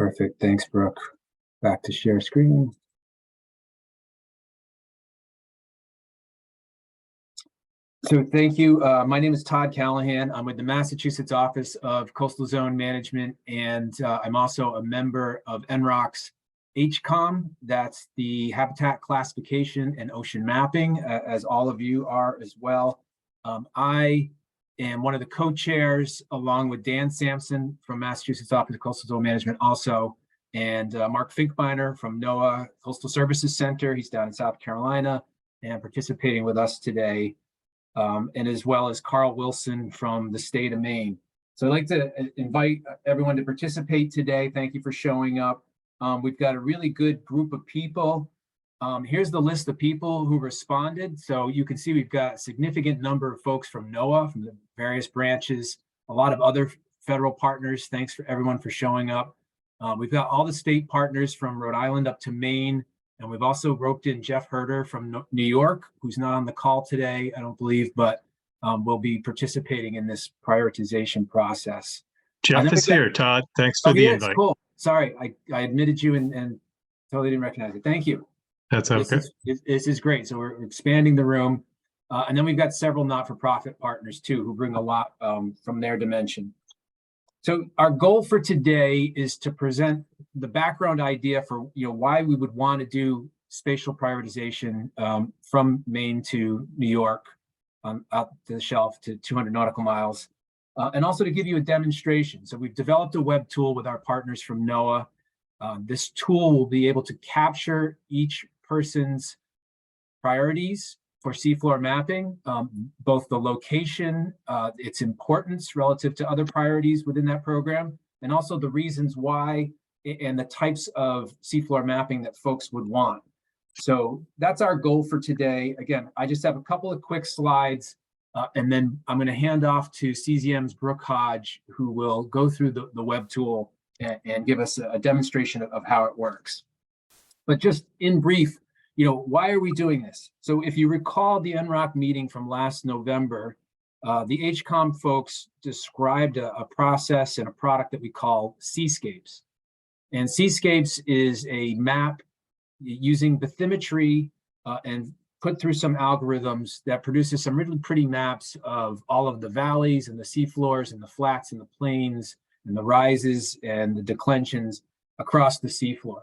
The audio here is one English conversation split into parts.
Perfect. Thanks, Brooke. Back to share screen. So thank you. My name is Todd Callahan. I'm with the Massachusetts Office of Coastal Zone Management, and I'm also a member of NROC's HCOM. That's the Habitat Classification and Ocean Mapping, as all of you are as well. I am one of the co-chairs, along with Dan Sampson from Massachusetts Office of Coastal Zone Management also, and Mark Finkbeiner from NOAA Coastal Services Center. He's down in South Carolina and participating with us today. And as well as Carl Wilson from the state of Maine. So I'd like to invite everyone to participate today. Thank you for showing up. We've got a really good group of people. Here's the list of people who responded. So you can see we've got a significant number of folks from NOAA, from the various branches, a lot of other federal partners. Thanks for everyone for showing up. We've got all the state partners from Rhode Island up to Maine. And we've also roped in Jeff Herder from New York, who's not on the call today, I don't believe, but will be participating in this prioritization process. Jeff is here, Todd. Thanks for the invite. Cool. Sorry, I admitted you and totally didn't recognize it. Thank you. That's okay. This is great. So we're expanding the room. And then we've got several not-for-profit partners too, who bring a lot from their dimension. So our goal for today is to present the background idea for why we would want to do spatial prioritization from Maine to New York, out to the shelf to 200 nautical miles, and also to give you a demonstration. So we've developed a web tool with our partners from NOAA. This tool will be able to capture each person's priorities for seafloor mapping, both the location, its importance relative to other priorities within that program, and also the reasons why and the types of seafloor mapping that folks would want. So that's our goal for today. Again, I just have a couple of quick slides, and then I'm going to hand off to CZM's Brooke Hodge, who will go through the web tool and give us a demonstration of how it works. But just in brief, why are we doing this? So if you recall the NROC meeting from last November, the HCOM folks described a process and a product that we call Seascapes. And Seascapes is a map using bathymetry and put through some algorithms that produces some really pretty maps of all of the valleys and the seafloors and the flats and the plains and the rises and the declensions across the seafloor.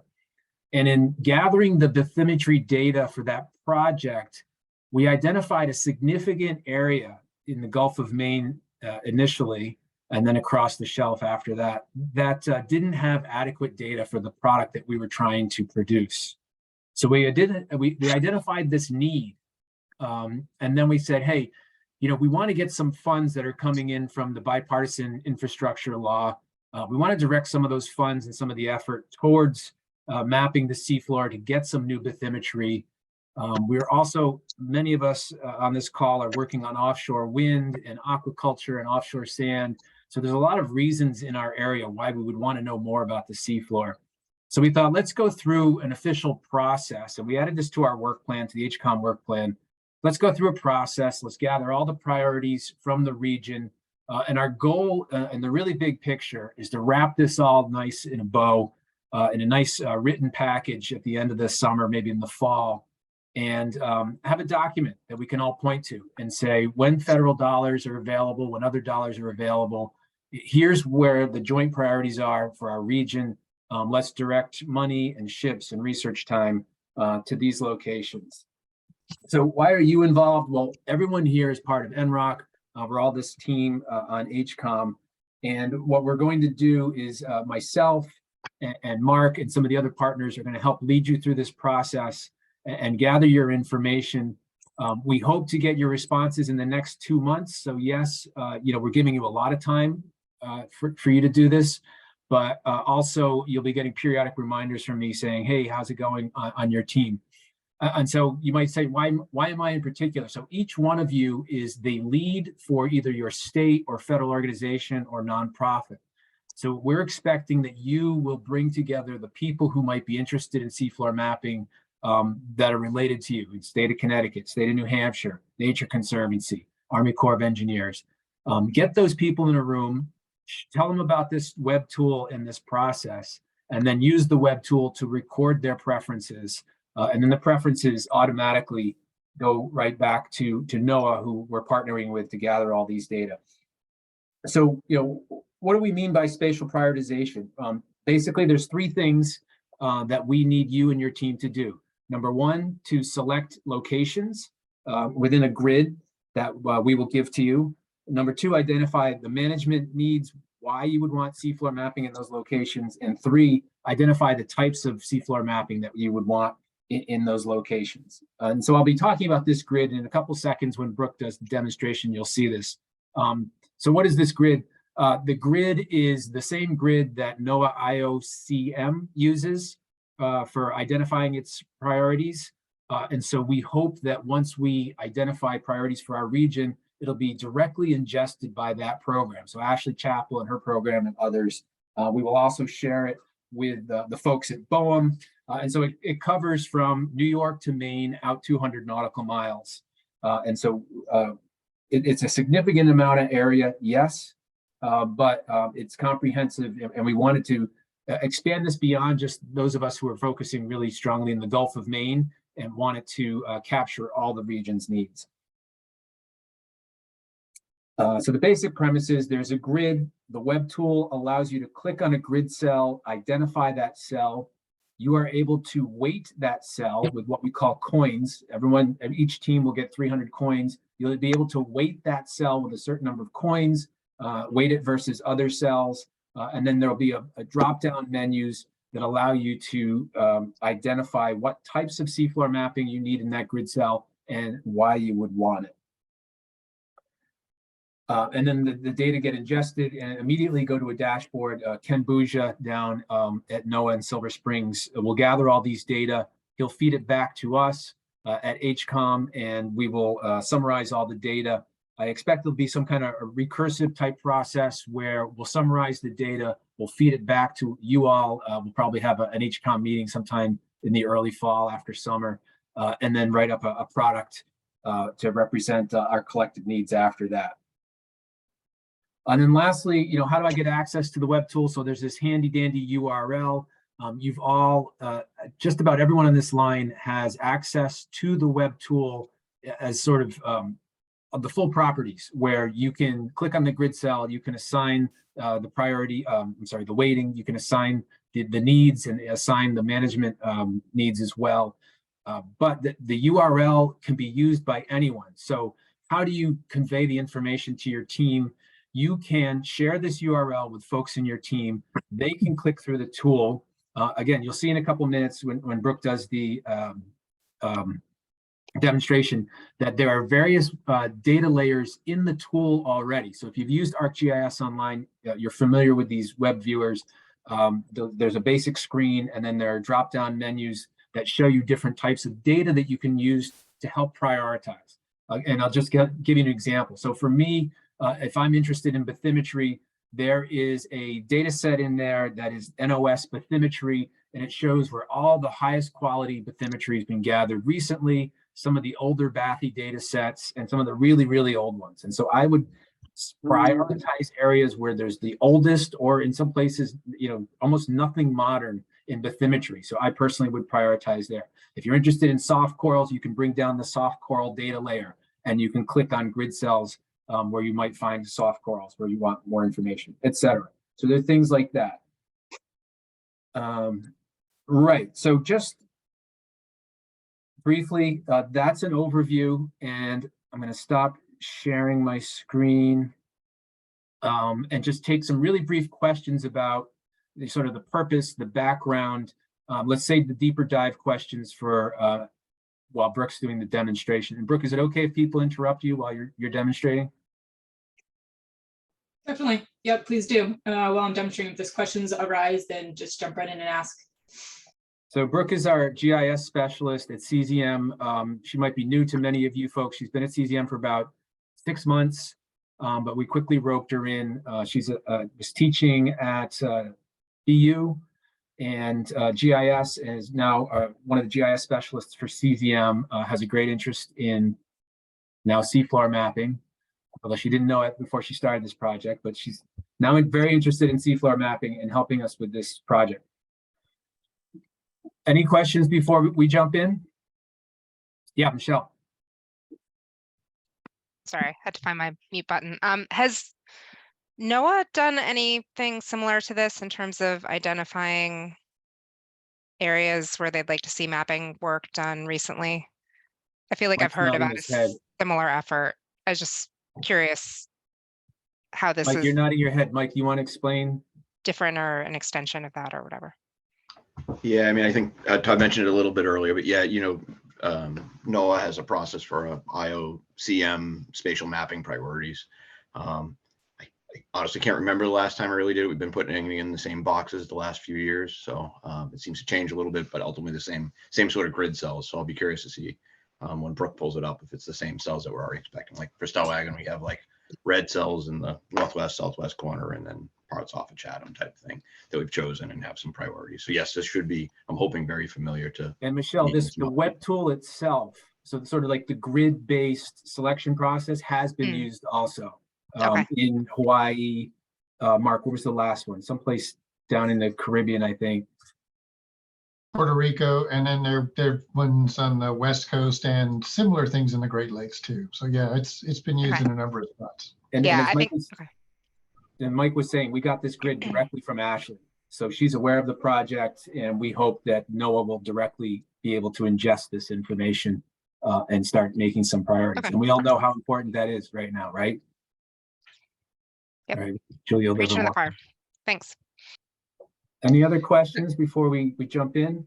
And in gathering the bathymetry data for that project, we identified a significant area in the Gulf of Maine initially, and then across the shelf after that, that didn't have adequate data for the product that we were trying to produce. So we identified this need, and then we said, hey, we want to get some funds that are coming in from the bipartisan infrastructure law. We want to direct some of those funds and some of the effort towards mapping the seafloor to get some new bathymetry. We're also, many of us on this call are working on offshore wind and aquaculture and offshore sand. So there's a lot of reasons in our area why we would want to know more about the seafloor. So we thought, let's go through an official process. And we added this to our work plan, to the HCOM work plan. Let's go through a process. Let's gather all the priorities from the region. And our goal in the really big picture is to wrap this all nice in a bow, in a nice written package at the end of the summer, maybe in the fall, and have a document that we can all point to and say, when federal dollars are available, when other dollars are available, here's where the joint priorities are for our region. Let's direct money and ships and research time to these locations. So why are you involved? Well, everyone here is part of NROC. We're all this team on HCOM. And what we're going to do is myself and Mark and some of the other partners are going to help lead you through this process and gather your information. We hope to get your responses in the next 2 months. So yes, we're giving you a lot of time for you to do this, but also you'll be getting periodic reminders from me saying, hey, how's it going on your team? And so you might say, why am I in particular? So each one of you is the lead for either your state or federal organization or nonprofit. So we're expecting that you will bring together the people who might be interested in seafloor mapping that are related to you, in state of Connecticut, state of New Hampshire, Nature Conservancy, Army Corps of Engineers. Get those people in a room, tell them about this web tool and this process, and then use the web tool to record their preferences. And then the preferences automatically go right back to NOAA, who we're partnering with to gather all these data. So, what do we mean by spatial prioritization? Basically, there's three things that we need you and your team to do. Number one, to select locations within a grid that we will give to you. Number two, identify the management needs, why you would want seafloor mapping in those locations. And three, identify the types of seafloor mapping that you would want in those locations. And so I'll be talking about this grid in a couple seconds. When Brooke does the demonstration, you'll see this. So what is this grid? The grid is the same grid that NOAA IOCM uses for identifying its priorities. And so we hope that once we identify priorities for our region, it'll be directly ingested by that program. So Ashley Chappell and her program and others. We will also share it with the folks at BOEM. And so it covers from New York to Maine, out 200 nautical miles. And so it's a significant amount of area, yes, but it's comprehensive. And we wanted to expand this beyond just those of us who are focusing really strongly in the Gulf of Maine and wanted to capture all the region's needs. So the basic premise is there's a grid. The web tool allows you to click on a grid cell, identify that cell. You are able to weight that cell with what we call coins. Each team will get 300 coins. You'll be able to weight that cell with a certain number of coins, weight it versus other cells. And then there'll be a drop-down menus that allow you to identify what types of seafloor mapping you need in that grid cell and why you would want it. And then the data get ingested and immediately go to a dashboard. Ken Bouja down at NOAA in Silver Springs will gather all these data. He'll feed it back to us at HCOM, and we will summarize all the data. I expect there'll be some kind of a recursive type process where we'll summarize the data, we'll feed it back to you all. We'll probably have an HCOM meeting sometime in the early fall after summer, and then write up a product to represent our collective needs after that. And then lastly, how do I get access to the web tool? So there's this handy dandy URL. You've all, just about everyone on this line has access to the web tool as sort of the full properties, where you can click on the grid cell, you can assign the priority, the weighting, you can assign the needs and assign the management needs as well. But the URL can be used by anyone. So how do you convey the information to your team? You can share this URL with folks in your team. They can click through the tool. Again, you'll see in a couple minutes when Brooke does the demonstration that there are various data layers in the tool already. So if you've used ArcGIS Online, you're familiar with these web viewers. There's a basic screen, and then there are drop-down menus that show you different types of data that you can use to help prioritize. And I'll just give you an example. So for me, if I'm interested in bathymetry, there is a data set in there that is NOS bathymetry, and it shows where all the highest quality bathymetry has been gathered recently, some of the older bathy data sets, and some of the really, really old ones. And so I would prioritize areas where there's the oldest, or in some places, almost nothing modern in bathymetry. So I personally would prioritize there. If you're interested in soft corals, you can bring down the soft coral data layer, and you can click on grid cells where you might find soft corals, where you want more information, etc. So there are things like that. Right, so just briefly, that's an overview, and I'm going to stop sharing my screen and just take some really brief questions about the sort of the purpose, the background. Let's say the deeper dive questions for while Brooke's doing the demonstration. And Brooke, is it okay if people interrupt you while you're demonstrating? Definitely. Yep, please do. While I'm demonstrating, if there's questions arise, then just jump right in and ask. So Brooke is our GIS specialist at CZM. She might be new to many of you folks. She's been at CZM for about 6 months, but we quickly roped her in. She's was teaching at BU, and GIS is now one of the GIS specialists for CZM, has a great interest in now seafloor mapping, although she didn't know it before she started this project, but she's now very interested in seafloor mapping and helping us with this project. Any questions before we jump in? Yeah, Michelle. Sorry, had to find my mute button. Has NOAA done anything similar to this in terms of identifying areas where they'd like to see mapping work done recently? I feel like I've Mike's heard nodding about his a head. similar effort. I was just curious how this Mike, is you're nodding your head. Mike, you want to explain? different or an extension of that or whatever. Yeah, I mean, I think Todd mentioned it a little bit earlier, but yeah, NOAA has a process for a IOCM spatial mapping priorities. I honestly can't remember the last time I really did it. We've been putting everything in the same boxes the last few years, so it seems to change a little bit, but ultimately the same sort of grid cells. So I'll be curious to see when Brooke pulls it up if it's the same cells that we're already expecting. Like for Stellwagen, we have like red cells in the northwest, southwest corner, and then parts off of Chatham type of thing that we've chosen and have some priorities. So yes, this should be, I'm hoping, very familiar to. And Michelle, the web tool itself, so sort of like the grid-based selection process has been used also Okay. in Hawaii. Mark, what was the last one? Someplace down in the Caribbean, I think. Puerto Rico, and then there ones on the West Coast and similar things in the Great Lakes too. So yeah, it's been used Okay. in a number of spots. And Yeah, as I Mike think. was, Okay. and Mike was saying, we got this grid directly from Ashley. So she's aware of the project, and we hope that NOAA will directly be able to ingest this information and start making some priorities. Okay. And we all know how important that is right now, right? Yep. All right, Julia, Preaching to the choir. Thanks. any other questions before we jump in?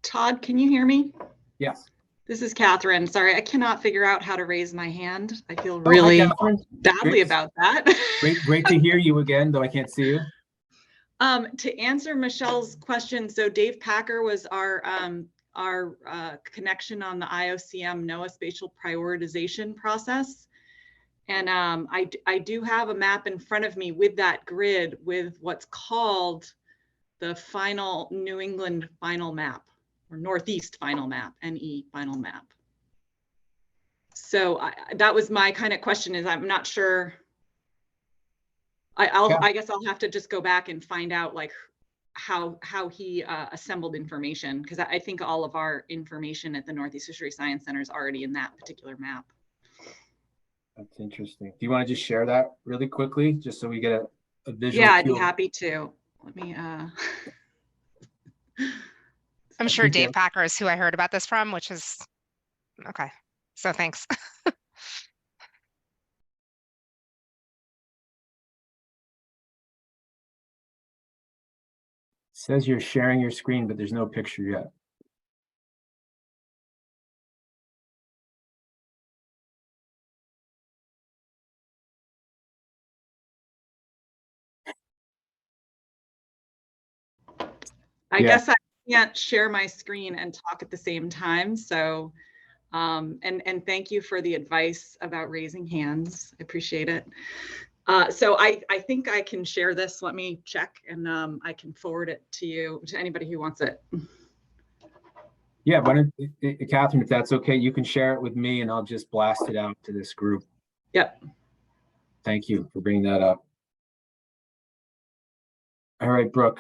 Todd, can you hear me? Yes. This is Catherine. Sorry, I cannot figure out how to raise my hand. I feel Hi, really Catherine. badly Great. about that. Great to hear you again, though I can't see you. To answer Michelle's question, so Dave Packer was our connection on the IOCM NOAA spatial prioritization process. And I do have a map in front of me with that grid with what's called the final New England final map, or Northeast final map, NE final map. So that was my kind of question, is I'm not sure. I guess I'll have to just go back and find out like how he assembled information, because I think all of our information at the Northeast Fisheries Science Center is already in that particular map. That's interesting. Do you want to just share that really quickly, just so we get a visual? Yeah, I'd be happy to. Let me. I'm sure Dave Packer is who I heard about this from, which is okay. So thanks. Says you're sharing your screen, but there's no picture yet. I guess I can't share my screen and talk at the same time. So, and thank you for the advice about raising hands. I appreciate it. So I think I can share this. Let me check, and I can forward it to you, to anybody who wants it. Yeah, why don't, Catherine, if that's okay, you can share it with me and I'll just blast it out to this group. Yep. Thank you for bringing that up. All right, Brooke.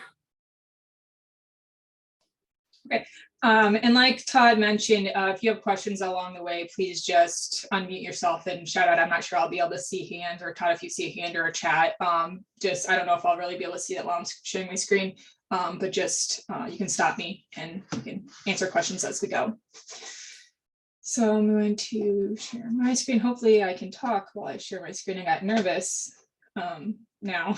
Okay. And like Todd mentioned, if you have questions along the way, please just unmute yourself and shout out. I'm not sure I'll be able to see hands, or Todd, if you see a hand or a chat, I don't know if I'll really be able to see that while I'm sharing my screen, but just you can stop me and you can answer questions as we go. So I'm going to share my screen. Hopefully I can talk while I share my screen. I got nervous now.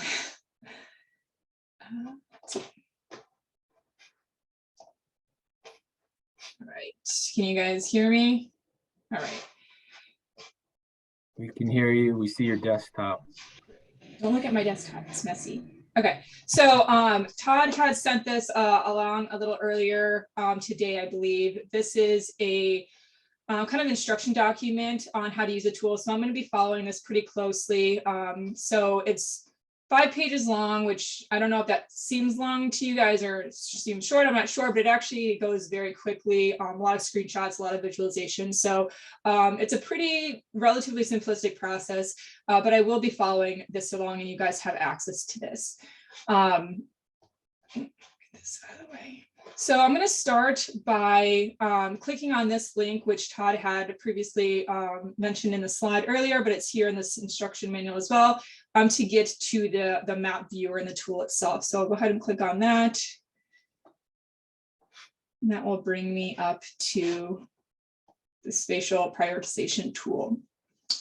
All right, can you guys hear me? All right. We can hear you. We see your desktop. Don't look at my desktop, it's messy. Okay, so Todd had sent this along a little earlier today, I believe. This is a kind of instruction document on how to use the tool. So I'm going to be following this pretty closely. So it's 5 pages long, which I don't know if that seems long to you guys or seems short, I'm not sure, but it actually goes very quickly. A lot of screenshots, a lot of visualization. So it's a pretty relatively simplistic process, but I will be following this along and you guys have access to this. this out of the way. So I'm going to start by clicking on this link, which Todd had previously mentioned in the slide earlier, but it's here in this instruction manual as well, to get to the map viewer and the tool itself. So I'll go ahead and click on that. And that will bring me up to the spatial prioritization tool.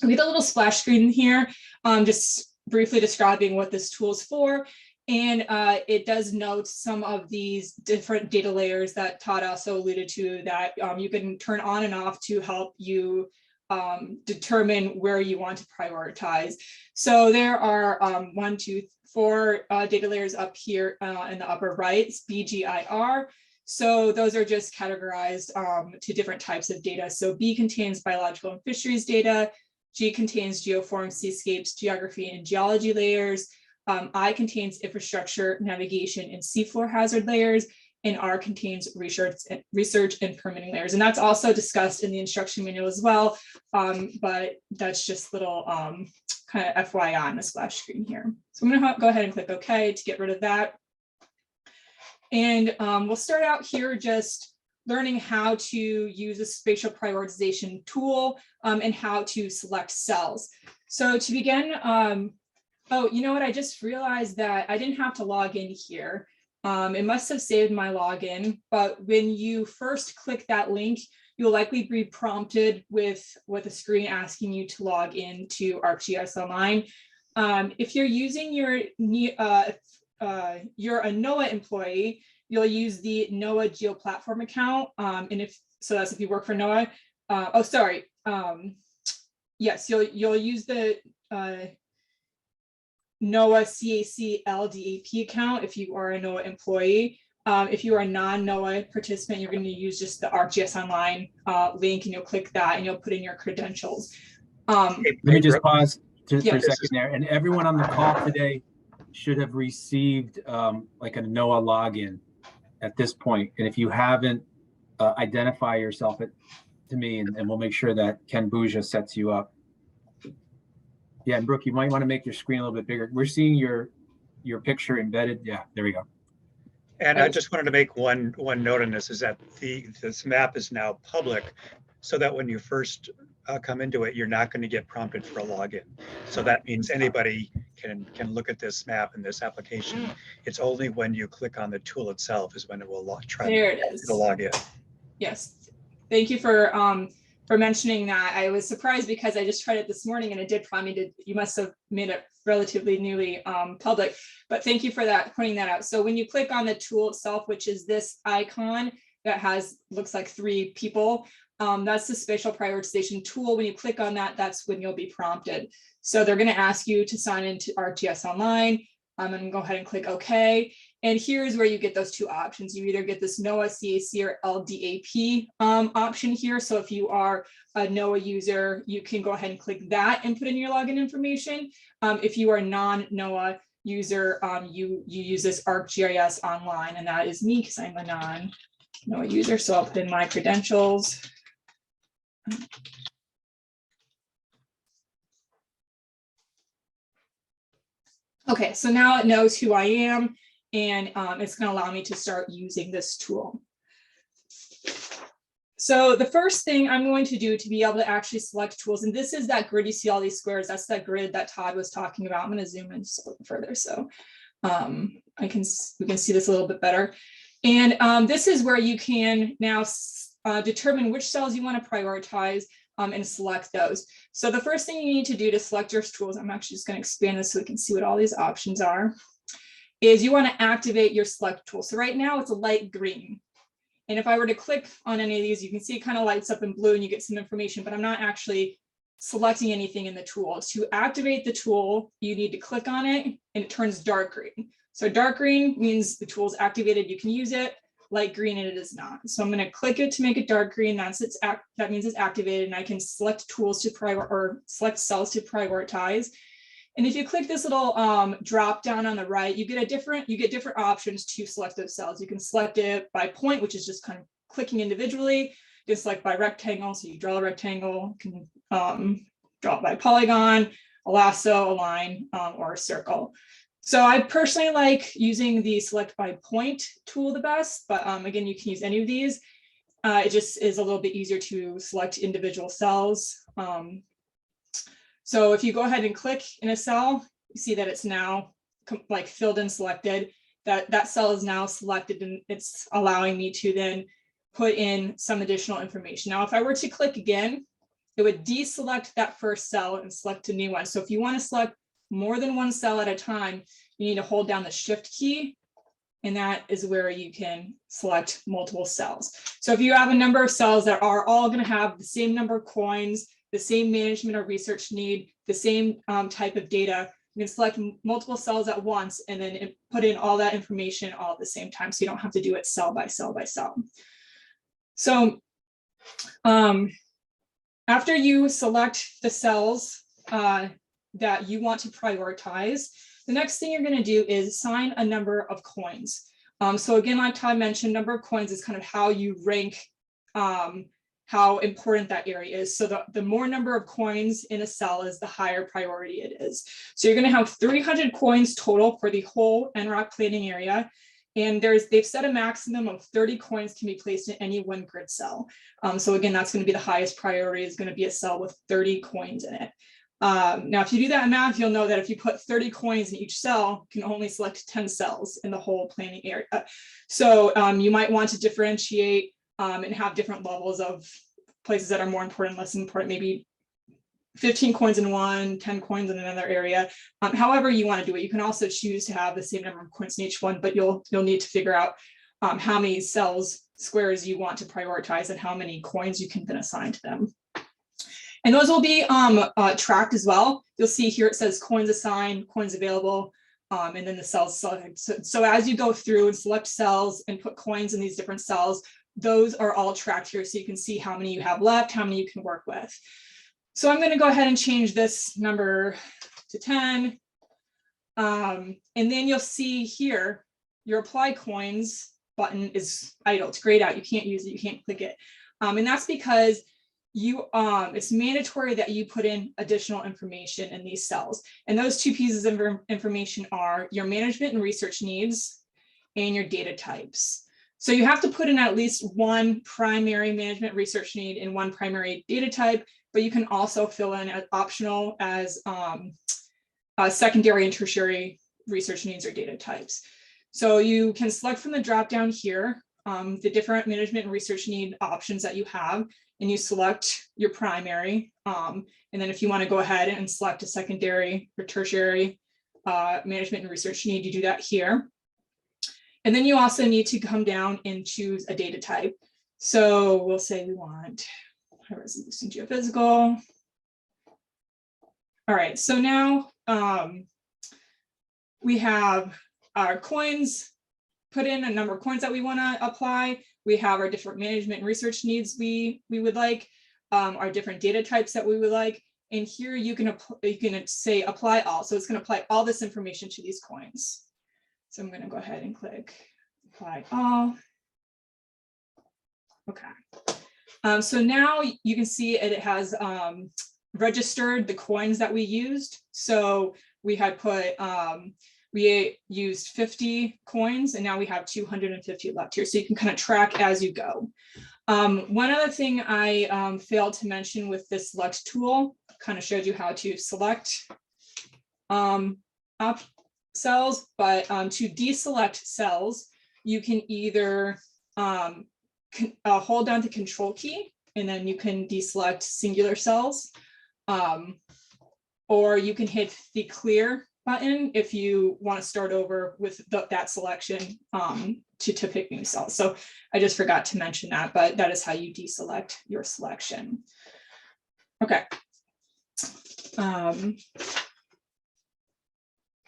We get a little splash screen here, just briefly describing what this tool is for. And it does note some of these different data layers that Todd also alluded to that you can turn on and off to help you determine where you want to prioritize. So there are 1, 2, 4 data layers up here in the upper right, it's BGIR. So those are just categorized to different types of data. So B contains biological and fisheries data, G contains geoform, seascapes, geography, and geology layers. I contains infrastructure, navigation, and seafloor hazard layers, and R contains research and permitting layers. And that's also discussed in the instruction manual as well, but that's just little kind of FYI on the splash screen here. So I'm going to go ahead and click OK to get rid of that. And we'll start out here just learning how to use a spatial prioritization tool and how to select cells. So to begin, oh, you know what? I just realized that I didn't have to log in here. It must have saved my login, but when you first click that link, you'll likely be prompted with a screen asking you to log in to ArcGIS Online. If you're using you're a NOAA employee, you'll use the NOAA GeoPlatform account. And if if you work for NOAA, yes, you'll use the NOAA CAC LDAP account if you are a NOAA employee. If you are a non-NOAA participant, you're going to use just the ArcGIS Online link, and you'll click that and you'll put in your credentials. Let me just pause for a second there. And everyone on the call today should have received like a NOAA login at this point. And if you haven't, identify yourself to me, and we'll make sure that Ken Bouja sets you up. Yeah, and Brooke, you might want to make your screen a little bit bigger. We're seeing your picture embedded. Yeah, there we go. And I just wanted to make one note on this, is that this map is now public, so that when you first come into it, you're not going to get prompted for a login. So that means anybody can look at this map and this application. It's only when you click on the tool itself is when it will try to log in. Yes, thank you for mentioning that. I was surprised because I just tried it this morning and it did prompt me to, you must have made it relatively newly public, but thank you for that, pointing that out. So when you click on the tool itself, which is this icon that looks like 3 people, that's the spatial prioritization tool. When you click on that, that's when you'll be prompted. So they're going to ask you to sign into ArcGIS Online. I'm going to go ahead and click OK. And here's where you get those 2 options. You either get this NOAA CAC or LDAP option here. So if you are a NOAA user, you can go ahead and click that and put in your login information. If you are a non-NOAA user, you use this ArcGIS Online, and that is me because I'm a non-NOAA user. So I'll put in my credentials. Okay, so now it knows who I am, and it's going to allow me to start using this tool. So the first thing I'm going to do to be able to actually select tools, and this is that grid, you see all these squares, that's that grid that Todd was talking about. I'm going to zoom in just a little further so we can see this a little bit better. And this is where you can now determine which cells you want to prioritize and select those. So the first thing you need to do to select your tools, I'm actually just going to expand this so we can see what all these options are, is you want to activate your select tool. So right now it's a light green. And if I were to click on any of these, you can see it kind of lights up in blue and you get some information, but I'm not actually selecting anything in the tool. To activate the tool, you need to click on it and it turns dark green. So dark green means the tool is activated, you can use it. Light green and it is not. So I'm going to click it to make it dark green. That means it's activated, and I can select tools to select cells to prioritize. And if you click this little drop down on the right, you get different options to select those cells. You can select it by point, which is just kind of clicking individually. You can select by rectangle, so you draw a rectangle. You can draw it by polygon, a lasso, a line, or a circle. So I personally like using the select by point tool the best, but again, you can use any of these. It just is a little bit easier to select individual cells. So if you go ahead and click in a cell, you see that it's now like filled and selected. That cell is now selected, and it's allowing me to then put in some additional information. Now, if I were to click again, it would deselect that first cell and select a new one. So if you want to select more than one cell at a time, you need to hold down the shift key, and that is where you can select multiple cells. So if you have a number of cells that are all going to have the same number of coins, the same management or research need, the same type of data, you can select multiple cells at once and then put in all that information all at the same time, so you don't have to do it cell by cell by cell. So after you select the cells that you want to prioritize, the next thing you're going to do is assign a number of coins. So again, like Todd mentioned, number of coins is kind of how you rank how important that area is. So the more number of coins in a cell is, the higher priority it is. So you're going to have 300 coins total for the whole NROC planning area. And they've set a maximum of 30 coins can be placed in any one grid cell. So again, that's going to be the highest priority, is going to be a cell with 30 coins in it. Now, if you do that math, you'll know that if you put 30 coins in each cell, you can only select 10 cells in the whole planning area. So you might want to differentiate and have different levels of places that are more important, less important, maybe 15 coins in one, 10 coins in another area. However you want to do it. You can also choose to have the same number of coins in each one, but you'll need to figure out how many squares you want to prioritize and how many coins you can then assign to them. And those will be tracked as well. You'll see here it says coins assigned, coins available, and then the cells selected. So as you go through and select cells and put coins in these different cells, those are all tracked here, so you can see how many you have left, how many you can work with. So I'm going to go ahead and change this number to 10. And then you'll see here, your apply coins button is idle. It's grayed out. You can't use it. You can't click it. And that's because it's mandatory that you put in additional information in these cells. And those two pieces of information are your management and research needs and your data types. So you have to put in at least one primary management research need and one primary data type, but you can also fill in as optional as secondary and tertiary research needs or data types. So you can select from the drop-down here the different management and research need options that you have, and you select your primary. And then if you want to go ahead and select a secondary or tertiary management and research need, you do that here. And then you also need to come down and choose a data type. So we'll say we want high resolution geophysical. All right, so now we have our coins, put in a number of coins that we want to apply. We have our different management and research needs we would like, our different data types that we would like. And here you can say apply all. So it's going to apply all this information to these coins. So I'm going to go ahead and click apply all. Okay. So now you can see it has registered the coins that we used. So we had put, we used 50 coins and now we have 250 left here. So you can kind of track as you go. One other thing I failed to mention with this select tool, kind of showed you how to select cells, but to deselect cells, you can either hold down the control key and then you can deselect singular cells, or you can hit the clear button if you want to start over with that selection to pick new cells. So I just forgot to mention that, but that is how you deselect your selection. Okay.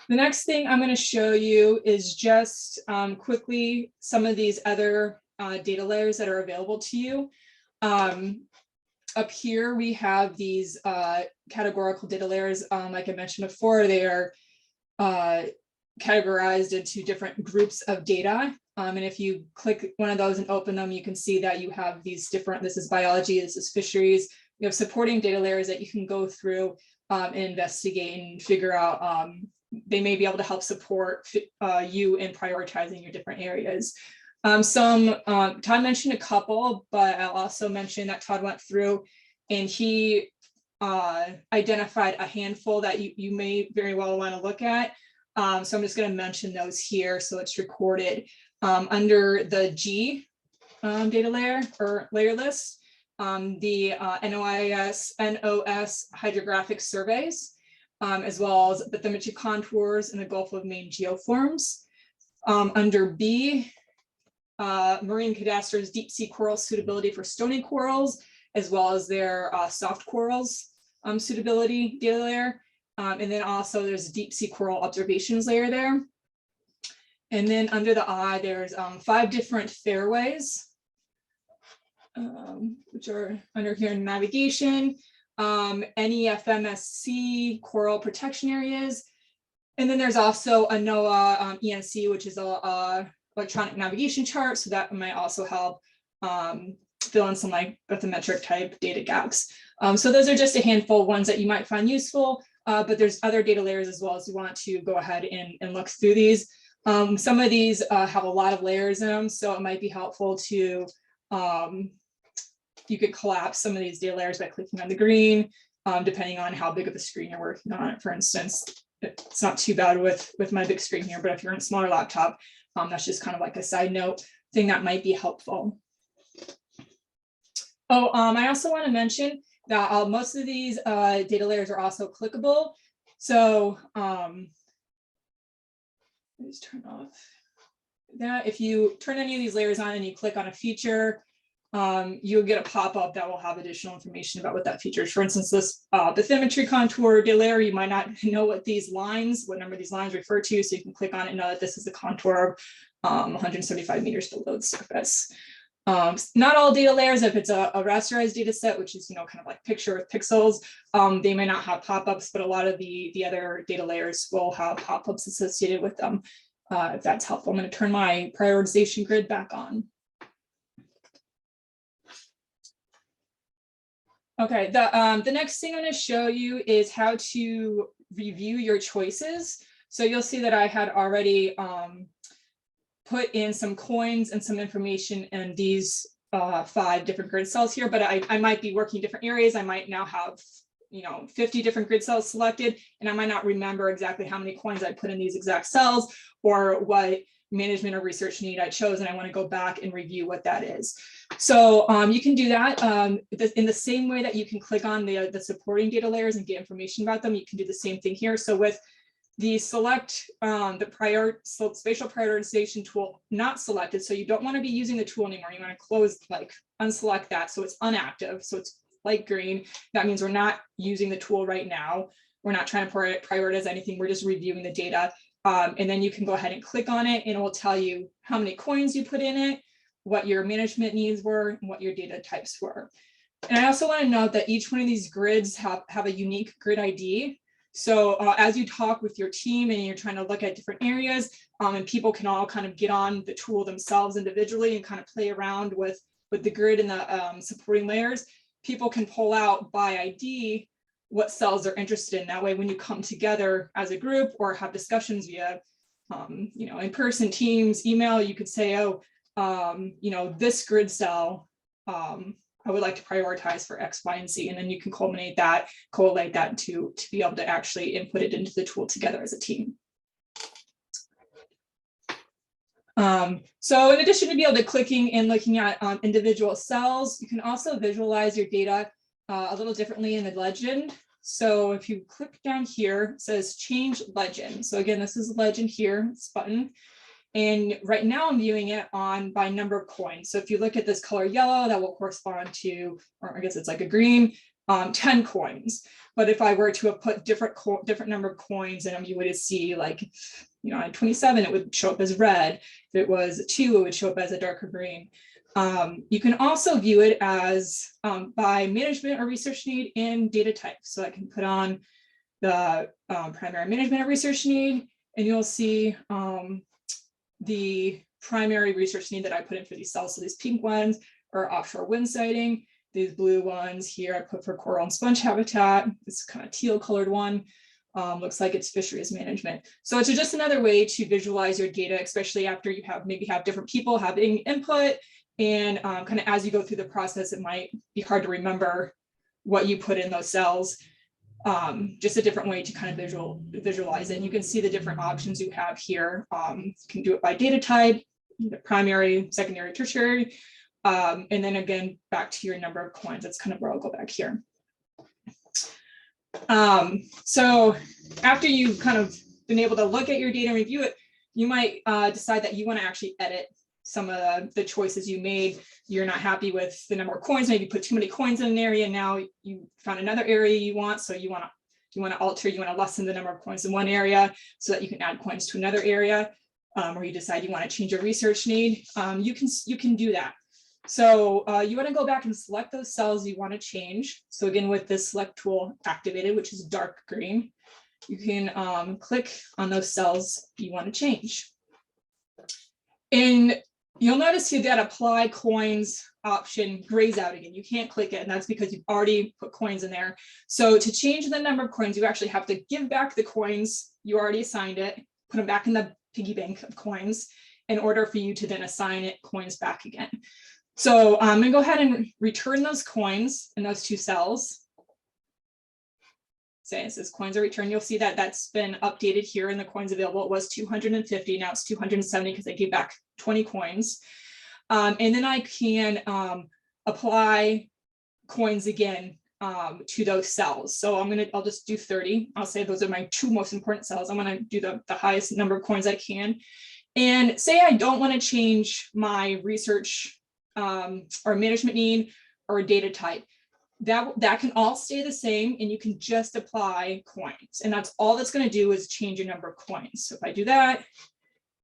The next thing I'm going to show you is just quickly some of these other data layers that are available to you. Up here, we have these categorical data layers. Like I mentioned before, they are categorized into different groups of data. And if you click one of those and open them, you can see that you have these different, this is biology, this is fisheries. You have supporting data layers that you can go through and investigate and figure out they may be able to help support you in prioritizing your different areas. Todd mentioned a couple, but I'll also mention that Todd went through and he identified a handful that you may very well want to look at. So I'm just going to mention those here so it's recorded. Under the G data layer or layer list, the NOS hydrographic surveys, as well as bathymetry contours in the Gulf of Maine geoforms. Under B, marine cadasters deep sea coral suitability for stony corals, as well as their soft corals suitability data layer. And then also there's a deep sea coral observations layer there. And then under the I, there's 5 different fairways, which are under here in navigation, NEFMSC coral protection areas. And then there's also a NOAA ENC, which is a electronic navigation chart. So that might also help fill in some like bathymetric type data gaps. So those are just a handful of ones that you might find useful, but there's other data layers as well as you want to go ahead and look through these. Some of these have a lot of layers in them, so it might be helpful to, you could collapse some of these data layers by clicking on the green, depending on how big of a screen you're working on. For instance, it's not too bad with my big screen here, but if you're in a smaller laptop, that's just kind of like a side note thing that might be helpful. Oh, I also want to mention that most of these data layers are also clickable. So let's turn off that. If you turn any of these layers on and you click on a feature, you'll get a pop-up that will have additional information about what that feature is. For instance, this bathymetry contour data layer, you might not know what number these lines refer to, so you can click on it and know that this is the contour of 175 meters below the surface. Not all data layers, if it's a rasterized data set, which is, kind of like picture with pixels, they may not have pop-ups, but a lot of the other data layers will have pop-ups associated with them, if that's helpful. I'm going to turn my prioritization grid back on. Okay, the next thing I'm going to show you is how to review your choices. So you'll see that I had already put in some coins and some information in these 5 different grid cells here, but I might be working different areas. I might now have 50 different grid cells selected, and I might not remember exactly how many coins I put in these exact cells or what management or research need I chose, and I want to go back and review what that is. So you can do that in the same way that you can click on the supporting data layers and get information about them. You can do the same thing here. So with the select spatial prioritization tool not selected, so you don't want to be using the tool anymore. You want to close, unselect that, so it's inactive, so it's light green. That means we're not using the tool right now. We're not trying to prioritize anything. We're just reviewing the data. And then you can go ahead and click on it, and it will tell you how many coins you put in it, what your management needs were, and what your data types were. And I also want to note that each one of these grids have a unique grid ID. So as you talk with your team and you're trying to look at different areas, and people can all kind of get on the tool themselves individually and kind of play around with the grid and the supporting layers, people can pull out by ID what cells they're interested in. That way, when you come together as a group or have discussions via, in-person, Teams, email, you could say, oh, this grid cell, I would like to prioritize for X, Y, and Z, and then you can collate that to be able to actually input it into the tool together as a team. So in addition to be able to clicking and looking at individual cells, you can also visualize your data a little differently in the legend. So if you click down here, it says change legend. So again, this is legend here, this button. And right now I'm viewing it by number of coins. So if you look at this color yellow, that will correspond to, or I guess it's like a green, 10 coins. But if I were to have put different number of coins in them, you would see at 27, it would show up as red. If it was 2, it would show up as a darker green. You can also view it as by management or research need and data type. So I can put on the primary management or research need, and you'll see the primary research need that I put in for these cells. So these pink ones are offshore wind sighting. These blue ones here I put for coral and sponge habitat. This kind of teal colored one Looks like it's fisheries management. So it's just another way to visualize your data, especially after you maybe have different people having input, and kind of as you go through the process, it might be hard to remember what you put in those cells. Just a different way to kind of visualize it. And you can see the different options you have here. You can do it by data type, primary, secondary, tertiary, and then again, back to your number of coins. That's kind of where I'll go back here. So after you've kind of been able to look at your data and review it, you might decide that you want to actually edit some of the choices you made. You're not happy with the number of coins, maybe put too many coins in an area. Now you found another area you want, so you want to alter, you want to lessen the number of coins in one area so that you can add coins to another area, or you decide you want to change your research need. You can do that. So you want to go back and select those cells you want to change. So again, with this select tool activated, which is dark green, you can click on those cells you want to change. And you'll notice here that apply coins option grays out again. You can't click it, and that's because you've already put coins in there. So to change the number of coins, you actually have to give back the coins you already assigned it, put them back in the piggy bank of coins in order for you to then assign it coins back again. So I'm going to go ahead and return those coins in those two cells. Say it says coins are returned. You'll see that that's been updated here in the coins available. It was 250, now it's 270 because I gave back 20 coins. And then I can apply coins again to those cells. So I'll just do 30. I'll say those are my two most important cells. I'm going to do the highest number of coins I can. And say I don't want to change my research or management need or data type. That can all stay the same, and you can just apply coins. And that's all that's going to do is change your number of coins. So if I do that,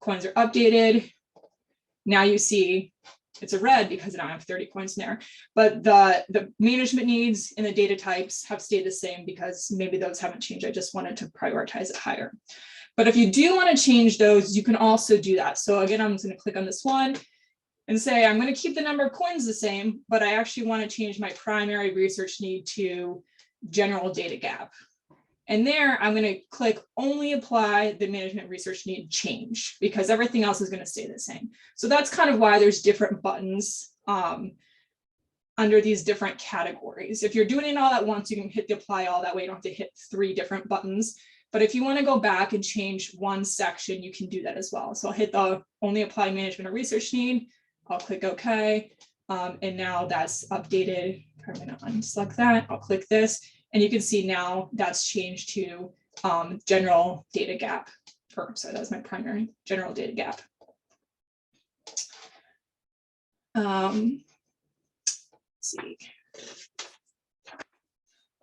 coins are updated. Now you see it's a red because I don't have 30 coins in there. But the management needs and the data types have stayed the same because maybe those haven't changed. I just wanted to prioritize it higher. But if you do want to change those, you can also do that. So again, I'm just going to click on this one and say, I'm going to keep the number of coins the same, but I actually want to change my primary research need to general data gap. And there, I'm going to click only apply the management research need change because everything else is going to stay the same. So that's kind of why there's different buttons under these different categories. If you're doing it all at once, you can hit the apply all. That way you don't have to hit 3 different buttons. But if you want to go back and change one section, you can do that as well. So I'll hit the only apply management or research need. I'll click OK, and now that's updated. I'm going to unselect that. I'll click this, and you can see now that's changed to general data gap. Sorry, that was my primary general data gap. Let's see.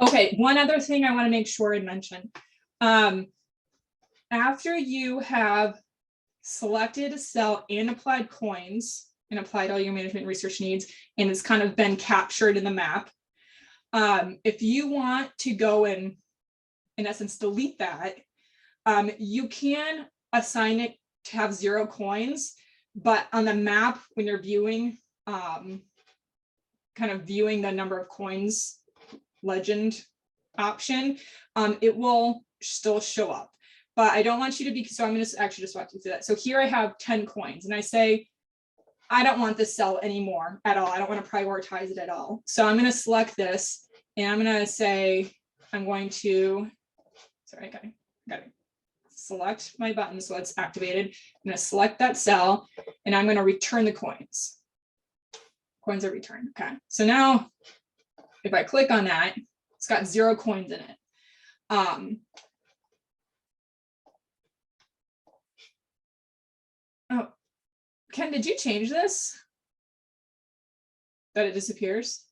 Okay, one other thing I want to make sure I mention. After you have selected a cell and applied coins, and applied all your management research needs, and it's kind of been captured in the map. If you want to go and, in essence, delete that, you can assign it to have 0 coins, but on the map, when you're viewing, kind of viewing the number of coins legend option, it will still show up. But I don't want you to be, so I'm going to actually just walk you through that. So here I have 10 coins, and I say, I don't want this cell anymore at all. I don't want to prioritize it at all. So I'm going to select this, and I'm going to say, I'm going to, sorry, I got to select my button so it's activated. I'm going to select that cell, and I'm going to return the coins. Coins are returned. Okay. So now if I click on that, it's got 0 coins in it. Oh, Ken, did you change this? That it disappears?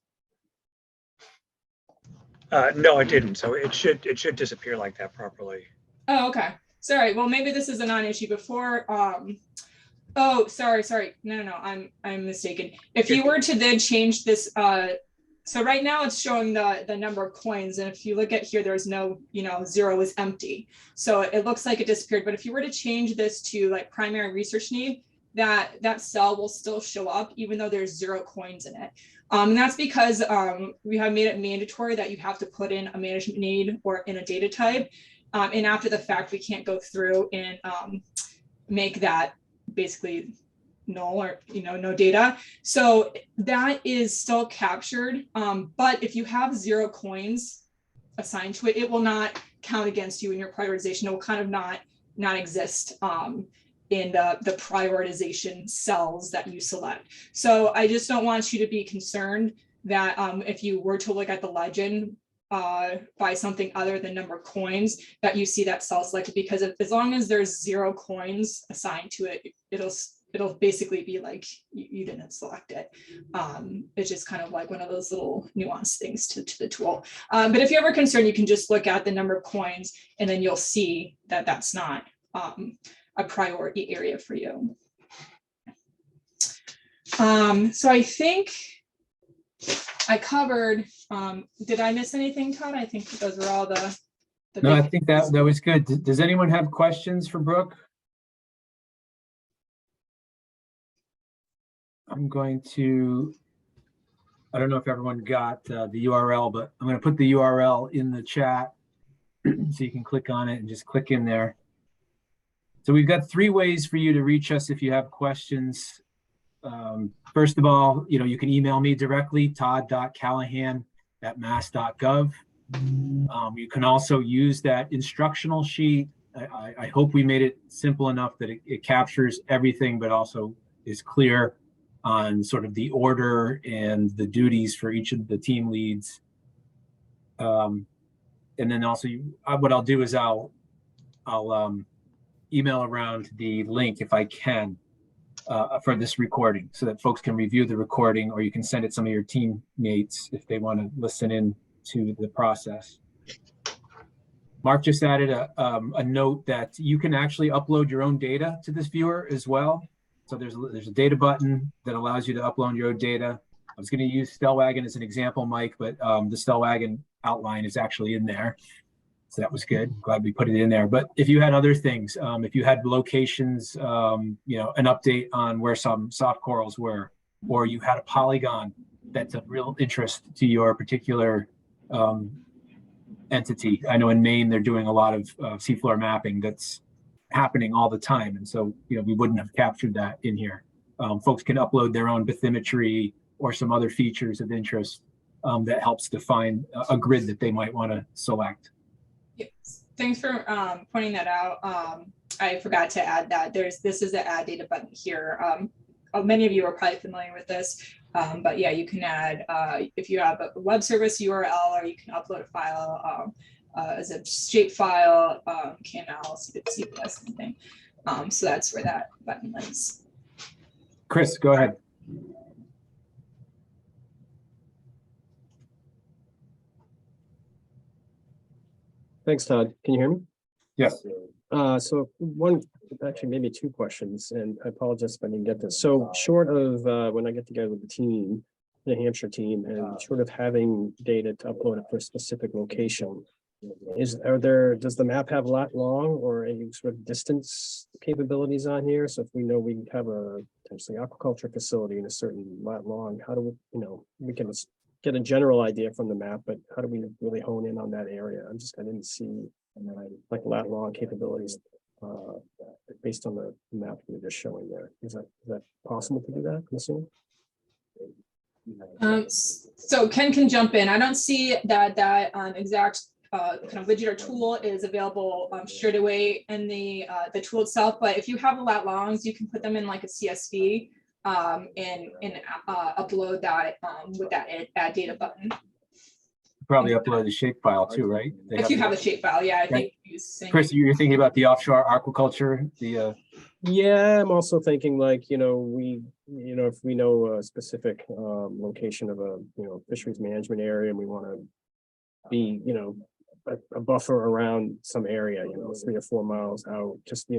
No, it didn't. So it should disappear like that properly. Oh, okay. Sorry. Well, maybe this is a non-issue before. Oh, sorry. No, I'm mistaken. If you were to then change this, so right now it's showing the number of coins, and if you look at here, there's no, 0 is empty. So it looks like it disappeared. But if you were to change this to like primary research need, that cell will still show up even though there's 0 coins in it. And that's because we have made it mandatory that you have to put in a management need or in a data type. And after the fact, we can't go through and make that basically null or, no data. So that is still captured. But if you have 0 coins assigned to it, it will not count against you in your prioritization. It will kind of not exist in the prioritization cells that you select. So I just don't want you to be concerned that if you were to look at the legend by something other than number of coins, that you see that cell selected, because as long as there's 0 coins assigned to it, it'll basically be like you didn't select it. It's just kind of like one of those little nuanced things to the tool. But if you're ever concerned, you can just look at the number of coins, and then you'll see that that's not a priority area for you. So I think I covered, did I miss anything, Todd? I think those were all the No, I big think things. that was good. Does anyone have questions for Brooke? I'm going to, I don't know if everyone got the URL, but I'm going to put the URL in the chat so you can click on it and just click in there. So we've got 3 ways for you to reach us if you have questions. First of all, you can email me directly, todd.callahan@mass.gov. You can also use that instructional sheet. I hope we made it simple enough that it captures everything, but also is clear on sort of the order and the duties for each of the team leads. And then also what I'll do is I'll email around the link if I can for this recording so that folks can review the recording, or you can send it to some of your teammates if they want to listen in to the process. Mark just added a note that you can actually upload your own data to this viewer as well. So there's a data button that allows you to upload your own data. I was going to use Stellwagen as an example, Mike, but the Stellwagen outline is actually in there. So that was good. Glad we put it in there. But if you had other things, if you had locations, an update on where some soft corals were, or you had a polygon that's of real interest to your particular entity. I know in Maine, they're doing a lot of seafloor mapping that's happening all the time. And so, we wouldn't have captured that in here. Folks can upload their own bathymetry or some other features of interest that helps define a grid that they might want to select. Yes. Thanks for pointing that out. I forgot to add that this is the add data button here. Many of you are probably familiar with this, but yeah, you can add, if you have a web service URL, or you can upload a file as a shape file, KML, CPS, anything. So that's where that button is. Chris, go ahead. Thanks, Todd. Can you hear me? Yes. So actually maybe 2 questions, and I apologize if I didn't get this. So short of when I get together with the team, the Hampshire team, and sort of having data to upload it for a specific location, does the map have lat long or any sort of distance capabilities on here? So if we know we have a potentially aquaculture facility in a certain lat long, how do we, we can get a general idea from the map, but how do we really hone in on that area? I didn't see like lat long capabilities based on the map you're just showing there. Is that possible to do that, I'm assuming? So Ken can jump in. I don't see that exact kind of widget or tool is available straight away in the tool itself, but if you have the lat longs, you can put them in like a CSV and upload that with that add data button. Probably upload the shapefile too, right? If you have a shapefile, yeah, I think. Chris, you're thinking about the offshore aquaculture, Yeah, I'm also thinking like, if we know a specific location of a, fisheries management area, and we want to be, a buffer around some area, 3 or 4 miles out, just,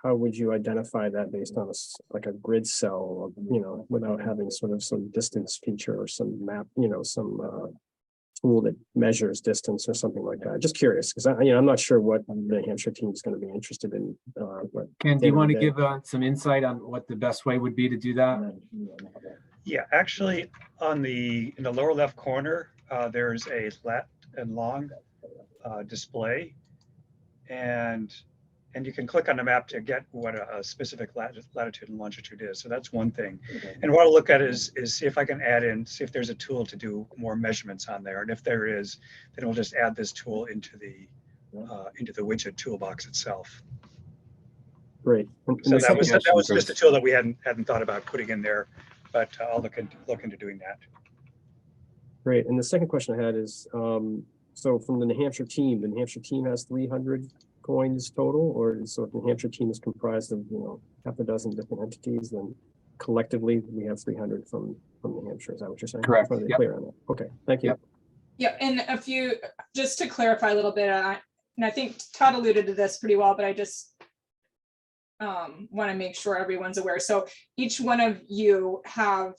how would you identify that based on like a grid cell, without having sort of some distance feature or some map, some tool that measures distance or something like that? Just curious, because I'm not sure what the Hampshire team is going to be interested in. Ken, do you want to give some insight on what the best way would be to do that? Yeah, actually, in the lower left corner, there's a lat and long display, and you can click on the map to get what a specific latitude and longitude is. So that's one thing. And what I'll look at is see if I can add in, see if there's a tool to do more measurements on there. And if there is, then we'll just add this tool into the widget toolbox itself. Great. So that was just a tool that we hadn't thought about putting in there, but I'll look into doing that. Great. And the second question I had is, so from the New Hampshire team, the New Hampshire team has 300 coins total, or so if the New Hampshire team is comprised of, half a dozen different entities, then collectively we have 300 from New Hampshire. Is that what you're saying? Correct. Yep. Clear on that. Okay. Thank you. Yep. Yeah, and a few, just to clarify a little bit, and I think Todd alluded to this pretty well, but I just want to make sure everyone's aware. So each one of you have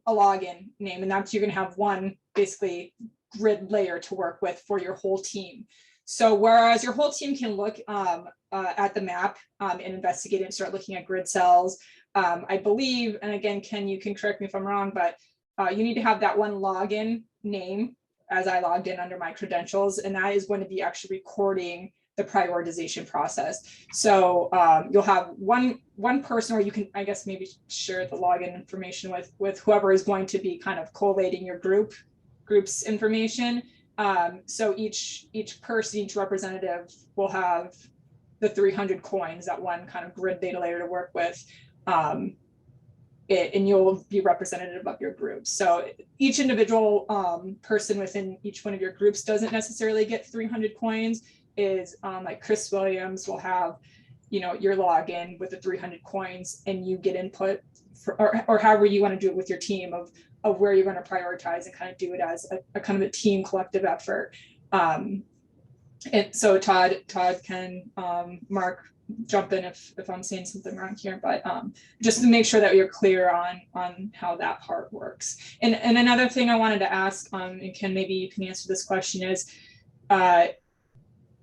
a login name, and that's, you're going to have one basically grid layer to work with for your whole team. So whereas your whole team can look at the map and investigate it and start looking at grid cells, I believe, and again, Ken, you can correct me if I'm wrong, but you need to have that one login name as I logged in under my credentials, and that is going to be actually recording the prioritization process. So you'll have one person, or you can, I guess, maybe share the login information with whoever is going to be kind of collating your group's information. So each person, each representative will have the 300 coins, that one kind of grid data layer to work with. And you'll be representative of your group. So each individual person within each one of your groups doesn't necessarily get 300 coins. Is like Chris Williams will have, your login with the 300 coins, and you get input for, or however you want to do it with your team of where you're going to prioritize and kind of do it as a kind of a team collective effort. And so Todd can, Mark, jump in if I'm saying something wrong here, but just to make sure that you're clear on how that part works. And another thing I wanted to ask, and Ken, maybe you can answer this question, is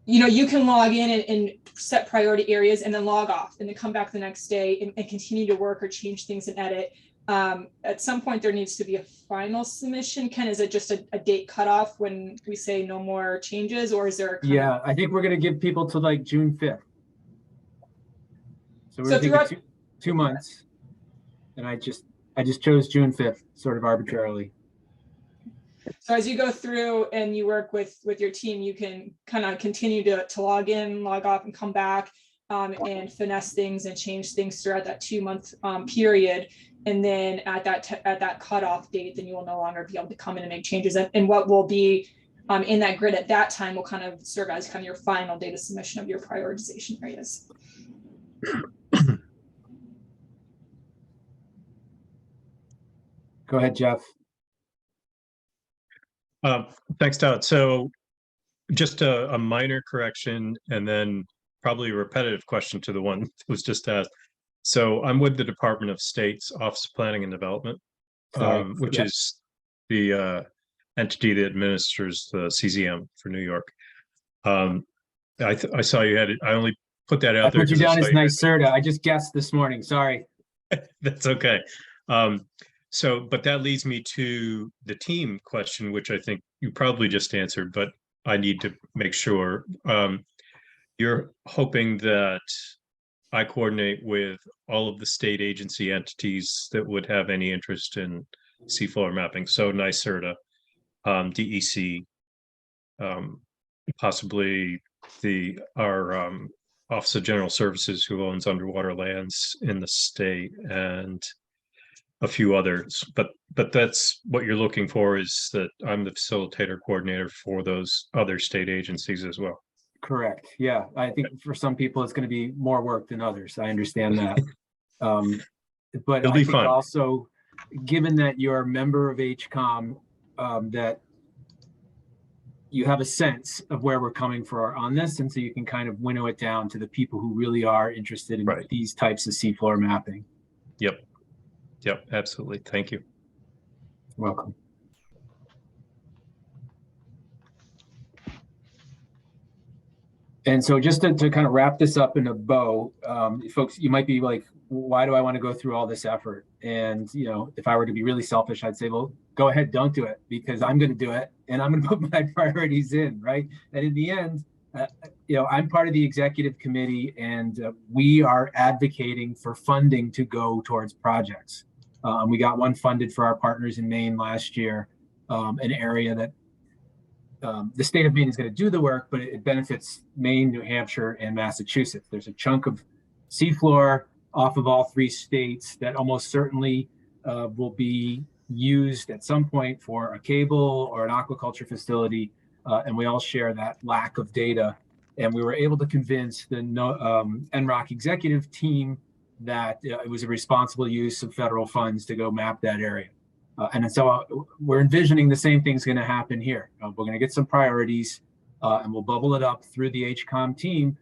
you can log in and set priority areas and then log off and then come back the next day and continue to work or change things and edit. At some point there needs to be a final submission. Ken, is it just a date cutoff when we say no more changes, or is there I think we're going to give people to like June 5th. So we're going to 2 months, and I just chose June 5th sort of arbitrarily. So as you go through and you work with your team, you can kind of continue to log in, log off, and come back and finesse things and change things throughout that 2-month period. And then at that cutoff date, then you will no longer be able to come in and make changes. And what will be in that grid at that time will kind of serve as kind of your final data submission of your prioritization areas. Go ahead, Jeff. Thanks, Todd. So just a minor correction, and then probably a repetitive question to the one that was just asked. So I'm with the Department of State's Office of Planning and Development, which is the entity that administers the CZM for New York. I saw you had it. I only put that out there. I put you down as NYSERDA. I just guessed this morning. Sorry. That's okay. But that leads me to the team question, which I think you probably just answered, but I need to make sure. You're hoping that I coordinate with all of the state agency entities that would have any interest in seafloor mapping. So NYSERDA, DEC, possibly our Office of General Services, who owns underwater lands in the state, and a few others. But that's what you're looking for, is that I'm the facilitator coordinator for those other state agencies as well. Correct. Yeah, I think for some people it's going to be more work than others. I understand that. But It'll I be think fun. Also, given that you're a member of HCOM, that you have a sense of where we're coming on this, and so you can kind of winnow it down to the people who really are interested in these types of seafloor mapping. Yep, absolutely. Thank you. Welcome. And so just to kind of wrap this up in a bow, folks, you might be like, why do I want to go through all this effort? And, if I were to be really selfish, I'd say, well, go ahead, don't do it, because I'm going to do it and I'm going to put my priorities in, right? And in the end, I'm part of the executive committee, and we are advocating for funding to go towards projects. We got one funded for our partners in Maine last year, an area that the state of Maine is going to do the work, but it benefits Maine, New Hampshire, and Massachusetts. There's a chunk of seafloor off of all 3 states that almost certainly will be used at some point for a cable or an aquaculture facility, and we all share that lack of data. And we were able to convince the NROC executive team that it was a responsible use of federal funds to go map that area. And so we're envisioning the same thing's going to happen here. We're going to get some priorities, and we'll bubble it up through the HCOM team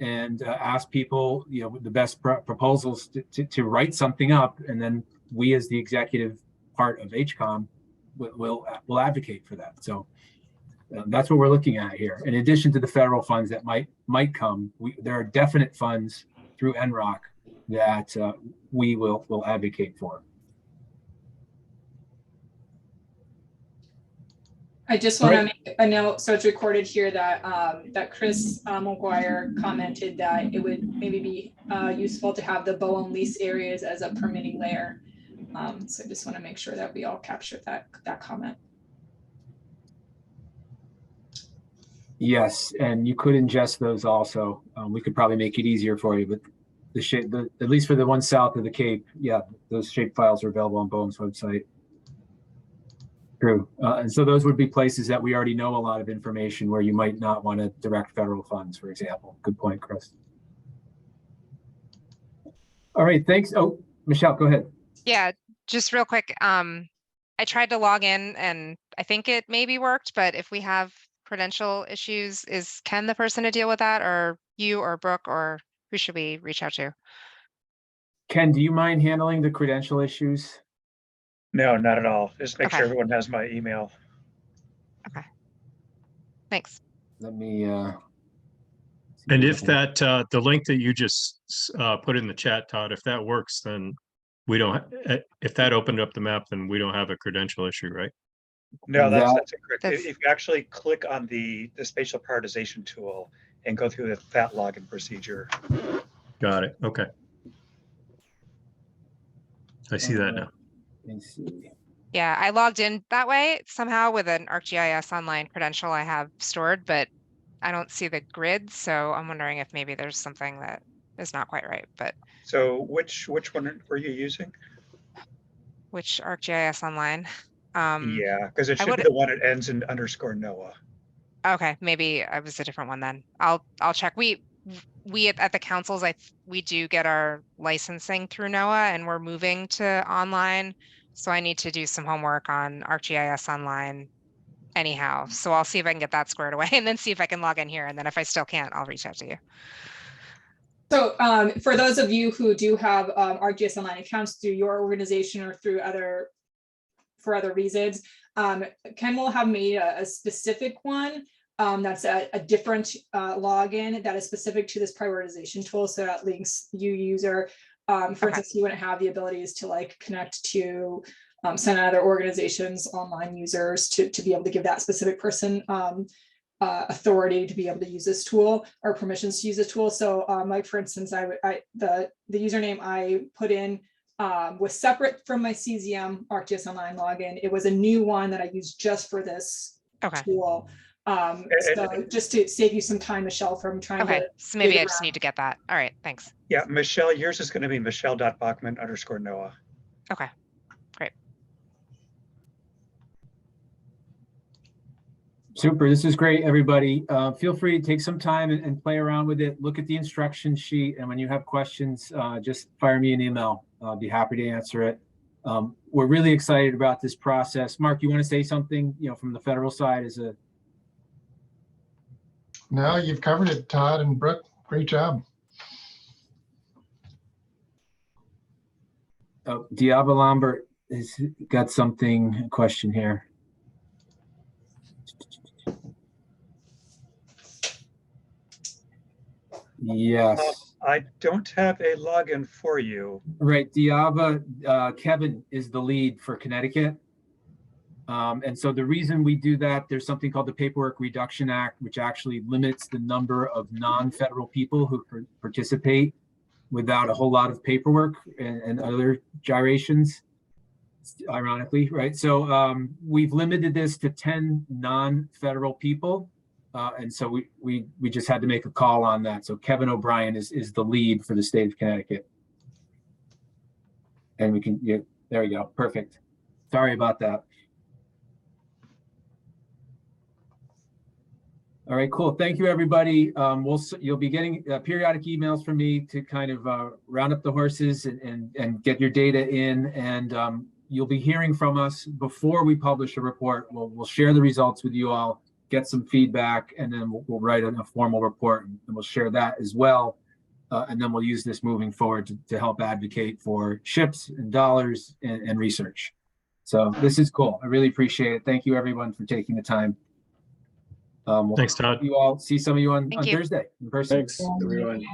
and ask people, the best proposals to write something up, and then we, as the executive part of HCOM, will advocate for that. So that's what we're looking at here. In addition to the federal funds that might come, there are definite funds through NROC that we will advocate for. I just want to make a note, so it's recorded here that that Chris McGuire commented that it would maybe be useful to have the Bowen lease areas as a permitting layer. So I just want to make sure that we all capture that comment. Yes, and you could ingest those also. We could probably make it easier for you, but at least for the one south of the Cape, yeah, those shape files are available on Bowen's website. True. And so those would be places that we already know a lot of information where you might not want to direct federal funds, for example. Good point, Chris. All right, thanks. Oh, Michelle, go ahead. Yeah, just real quick. I tried to log in and I think it maybe worked, but if we have credential issues, is Ken the person to deal with that, or you or Brooke, or who should we reach out to? Ken, do you mind handling the credential issues? No, not at all. Just make Okay. sure everyone has my email. Okay. Thanks. Let me. And if that, the link that you just put in the chat, Todd, if that works, then we don't, if that opened up the map, then we don't have a credential issue, right? No, that's incorrect. That's- If you actually click on the spatial prioritization tool and go through that login procedure. Got it. Okay. I see that now. Let me see. Yeah, I logged in that way somehow with an ArcGIS Online credential I have stored, but I don't see the grid. So I'm wondering if maybe there's something that is not quite right, but. So which one were you using? Which ArcGIS Online? Yeah, because it should be the one that ends in _NOAA. Okay, maybe I was a different one then. I'll check. We at the councils, we do get our licensing through NOAA, and we're moving to online. So I need to do some homework on ArcGIS Online anyhow. So I'll see if I can get that squared away and then see if I can log in here. And then if I still can't, I'll reach out to you. So for those of you who do have ArcGIS Online accounts through your organization or through for other reasons, Ken will have made a specific one that's a different login that is specific to this prioritization tool. So that links you user. For instance, you wouldn't have the abilities to like connect to some other organizations, online users to be able to give that specific person authority to be able to use this tool or permissions to use this tool. So like for instance, the username I put in was separate from my CZM ArcGIS Online login. It was a new one that I used just for this tool. So just to save you some time, Michelle, from trying to. So maybe I just need to get that. All right, thanks. Yeah, Michelle, yours is going to be Michelle.Bachman _NOAA. Okay, great. Super, this is great, everybody. Feel free to take some time and play around with it. Look at the instruction sheet, and when you have questions, just fire me an email. I'll be happy to answer it. We're really excited about this process. Mark, you want to say something, from the federal side as a. No, you've covered it, Todd and Brooke. Great job. Oh, Diablo Lambert has got a question here. Yes. I don't have a login for you. Right, Diaba, Kevin is the lead for Connecticut. And so the reason we do that, there's something called the Paperwork Reduction Act, which actually limits the number of non-federal people who participate without a whole lot of paperwork and other gyrations, ironically, right? So we've limited this to 10 non-federal people. And so we just had to make a call on that. So Kevin O'Brien is the lead for the state of Connecticut. And we can, yeah, there we go. Perfect. Sorry about that. All right, cool. Thank you, everybody. You'll be getting periodic emails from me to kind of round up the horses and get your data in. And you'll be hearing from us before we publish a report. We'll share the results with you all, get some feedback, and then we'll write a formal report, and we'll share that as well. And then we'll use this moving forward to help advocate for ships and dollars and research. So this is cool. I really appreciate it. Thank you, everyone, for taking the time. Thanks, Todd. You all see some of you on Thank you. Thursday in person. Thanks, everyone.